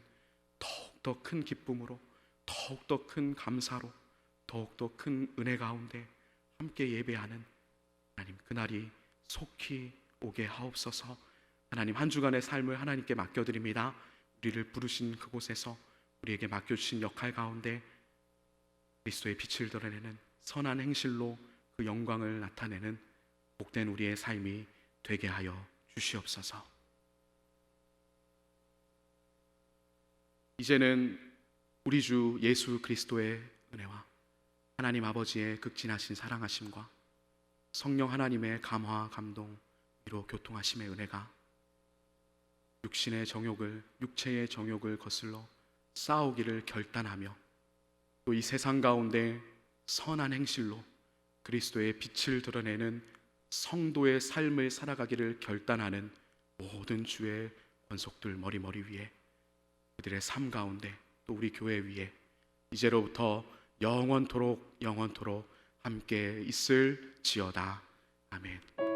더욱더 큰 기쁨으로, 더욱더 큰 감사로, 더욱더 큰 은혜 가운데 함께 예배하는 하나님 그날이 속히 오게 하옵소서. 하나님, 한 주간의 삶을 하나님께 맡겨드립니다. 우리를 부르신 그곳에서 우리에게 맡겨주신 역할 가운데 그리스도의 빛을 드러내는 선한 행실로 그 영광을 나타내는 복된 우리의 삶이 되게 하여 주시옵소서. 이제는 우리 주 예수 그리스도의 은혜와 하나님 아버지의 극진하신 사랑하심과 성령 하나님의 감화 감동 위로 교통하심의 은혜가 육체의 정욕을 거슬러 싸우기를 결단하며 또 이 세상 가운데 선한 행실로 그리스도의 빛을 드러내는 성도의 삶을 살아가기를 결단하는 모든 주의 권속들 머리 위에 그들의 삶 가운데 또 우리 교회 위에 이제로부터 영원토록 함께 있을지어다. 아멘.